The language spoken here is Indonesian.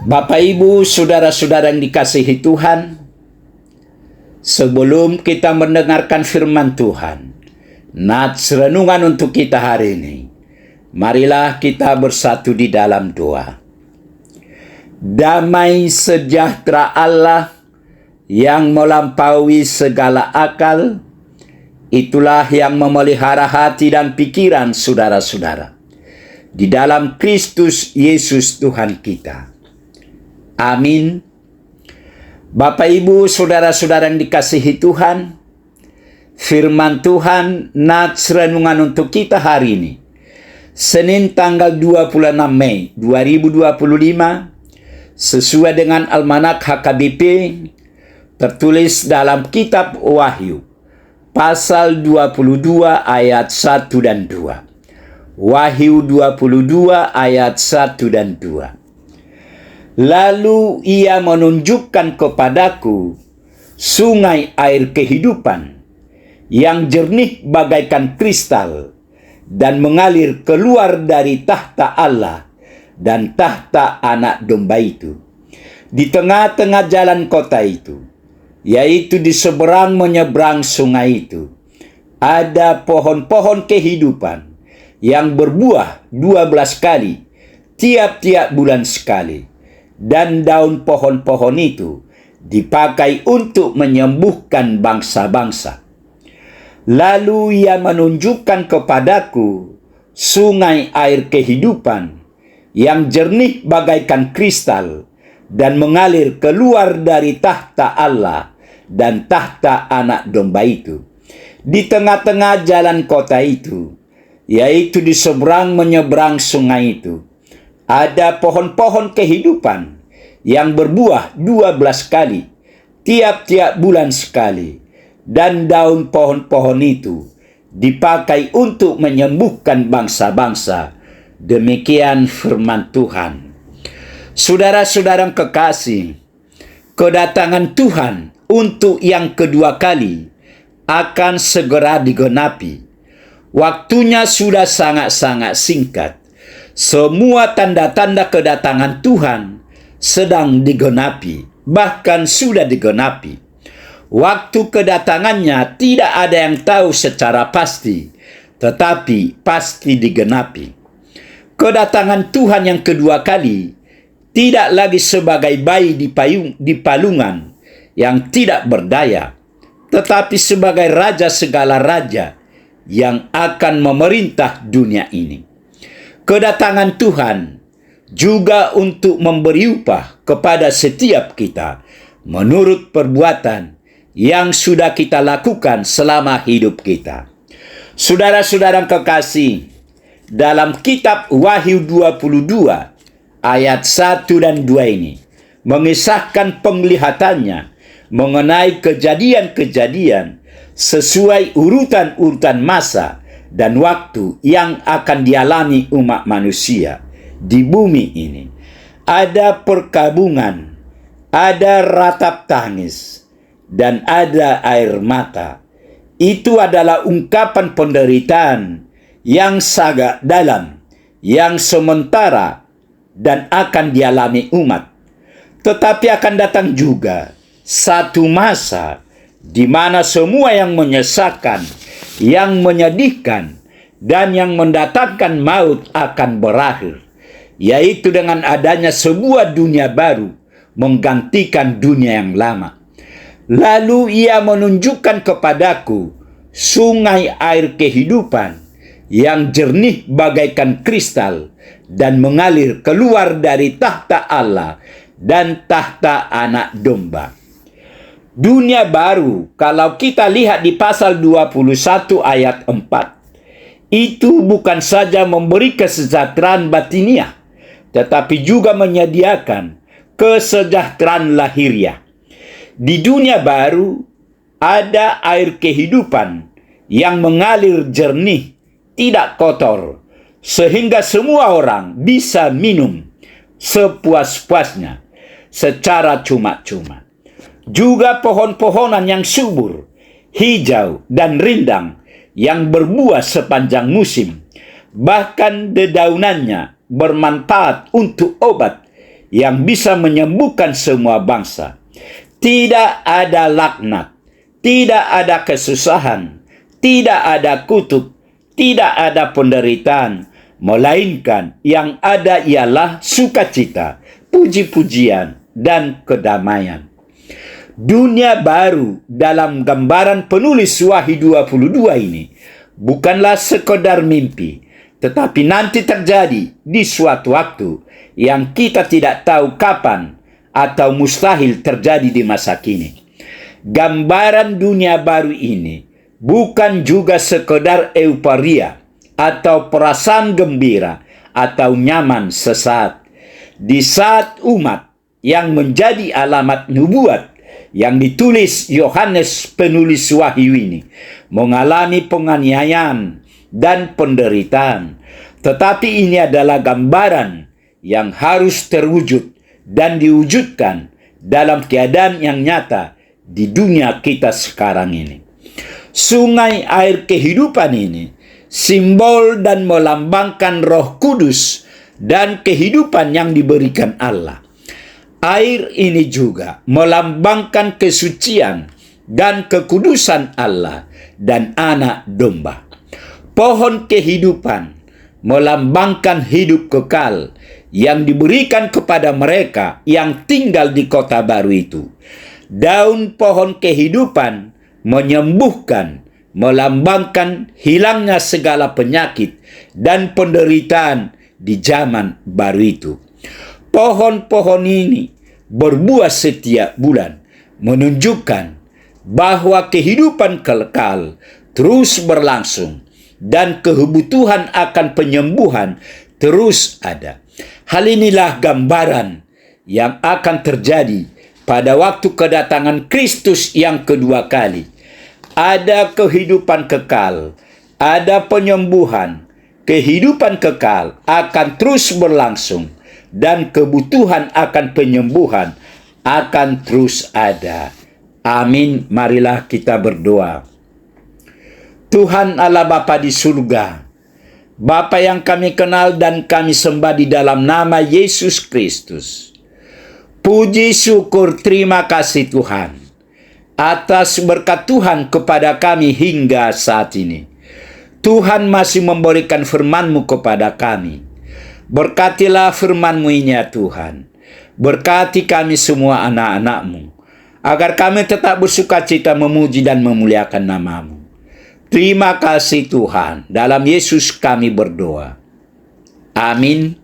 Bapak, Ibu, saudara-saudara yang dikasihi Tuhan, sebelum kita mendengarkan firman Tuhan, nats renungan untuk kita hari ini, marilah kita bersatu di dalam doa. Damai sejahtera Allah yang melampaui segala akal, itulah yang memelihara hati dan pikiran saudara-saudara di dalam Kristus Yesus Tuhan kita. Amin. Bapak, Ibu, saudara-saudara yang dikasihi Tuhan, firman Tuhan nats renungan untuk kita hari ini, Senin tanggal 26 Mei 2025, sesuai dengan Almanak HKBP, tertulis dalam kitab Wahyu, pasal 22 ayat 1 dan 2. Wahyu 22 ayat 1 dan 2. Lalu ia menunjukkan kepadaku sungai air kehidupan yang jernih bagaikan kristal dan mengalir keluar dari tahta Allah dan tahta anak domba itu. Di tengah-tengah jalan kota itu, yaitu di seberang menyeberang sungai itu, ada pohon-pohon kehidupan yang berbuah 12 kali, tiap-tiap bulan sekali. Dan daun pohon-pohon itu dipakai untuk menyembuhkan bangsa-bangsa. Lalu ia menunjukkan kepadaku sungai air kehidupan yang jernih bagaikan kristal dan mengalir keluar dari tahta Allah dan tahta anak domba itu. Di tengah-tengah jalan kota itu, yaitu di seberang menyeberang sungai itu, ada pohon-pohon kehidupan yang berbuah 12 kali, tiap-tiap bulan sekali. Dan daun pohon-pohon itu dipakai untuk menyembuhkan bangsa-bangsa. Demikian firman Tuhan. Saudara-saudara yang kekasih, kedatangan Tuhan untuk yang kedua kali akan segera digenapi. Waktunya sudah sangat-sangat singkat. Semua tanda-tanda kedatangan Tuhan sedang digenapi, bahkan sudah digenapi. Waktu kedatangannya tidak ada yang tahu secara pasti, tetapi pasti digenapi. Kedatangan Tuhan yang kedua kali tidak lagi sebagai bayi di palungan yang tidak berdaya, tetapi sebagai raja segala raja yang akan memerintah dunia ini. Kedatangan Tuhan juga untuk memberi upah kepada setiap kita menurut perbuatan yang sudah kita lakukan selama hidup kita. Saudara-saudara kekasih, dalam kitab Wahyu 22 ayat 1 dan 2 ini mengisahkan penglihatannya mengenai kejadian-kejadian sesuai urutan-urutan masa dan waktu yang akan dialami umat manusia di bumi ini. Ada perkabungan, ada ratap tangis, dan ada air mata. Itu adalah ungkapan penderitaan yang sangat dalam, yang sementara, dan akan dialami umat. Tetapi akan datang juga satu masa di mana semua yang menyesakan, yang menyedihkan, dan yang mendatangkan maut akan berakhir, yaitu dengan adanya sebuah dunia baru menggantikan dunia yang lama. Lalu ia menunjukkan kepadaku sungai air kehidupan yang jernih bagaikan kristal dan mengalir keluar dari tahta Allah dan tahta anak domba. Dunia baru, kalau kita lihat di pasal 21 ayat 4, itu bukan saja memberi kesejahteraan batiniah, tetapi juga menyediakan kesejahteraan lahiriah. Di dunia baru ada air kehidupan yang mengalir jernih, tidak kotor, sehingga semua orang bisa minum sepuas-puasnya secara cuma-cuma. Juga pohon-pohonan yang subur, hijau dan rindang yang berbuah sepanjang musim. Bahkan dedaunannya bermanfaat untuk obat yang bisa menyembuhkan semua bangsa. Tidak ada laknat, tidak ada kesusahan, tidak ada kutuk, tidak ada penderitaan, melainkan yang ada ialah sukacita, puji-pujian, dan kedamaian. Dunia baru dalam gambaran penulis Wahyu 22 ini bukanlah sekedar mimpi, tetapi nanti terjadi di suatu waktu yang kita tidak tahu kapan atau mustahil terjadi di masa kini. Gambaran dunia baru ini bukan juga sekedar euforia atau perasaan gembira atau nyaman sesaat. Di saat umat yang menjadi alamat nubuat yang ditulis Yohanes penulis Wahyu ini mengalami penganiayaan dan penderitaan, tetapi ini adalah gambaran yang harus terwujud dan diwujudkan dalam keadaan yang nyata di dunia kita sekarang ini. Sungai air kehidupan ini simbol dan melambangkan Roh Kudus dan kehidupan yang diberikan Allah. Air ini juga melambangkan kesucian dan kekudusan Allah dan anak domba. Pohon kehidupan melambangkan hidup kekal yang diberikan kepada mereka yang tinggal di kota baru itu. Daun pohon kehidupan menyembuhkan, melambangkan hilangnya segala penyakit dan penderitaan di zaman baru itu. Pohon-pohon ini berbuah setiap bulan, menunjukkan bahwa kehidupan kekal terus berlangsung dan kebutuhan akan penyembuhan terus ada. Hal inilah gambaran yang akan terjadi pada waktu kedatangan Kristus yang kedua kali. Ada kehidupan kekal, ada penyembuhan, kehidupan kekal akan terus berlangsung, dan kebutuhan akan penyembuhan akan terus ada. Amin. Marilah kita berdoa. Tuhan Allah Bapa di surga, Bapa yang kami kenal dan kami sembah di dalam nama Yesus Kristus. Puji syukur terima kasih Tuhan atas berkat Tuhan kepada kami hingga saat ini. Tuhan masih memberikan firman-Mu kepada kami. Berkatilah firman-Mu ini ya Tuhan. Berkati kami semua anak-anak-Mu, agar kami tetap bersukacita memuji dan memuliakan nama-Mu. Terima kasih Tuhan. Dalam Yesus kami berdoa. Amin.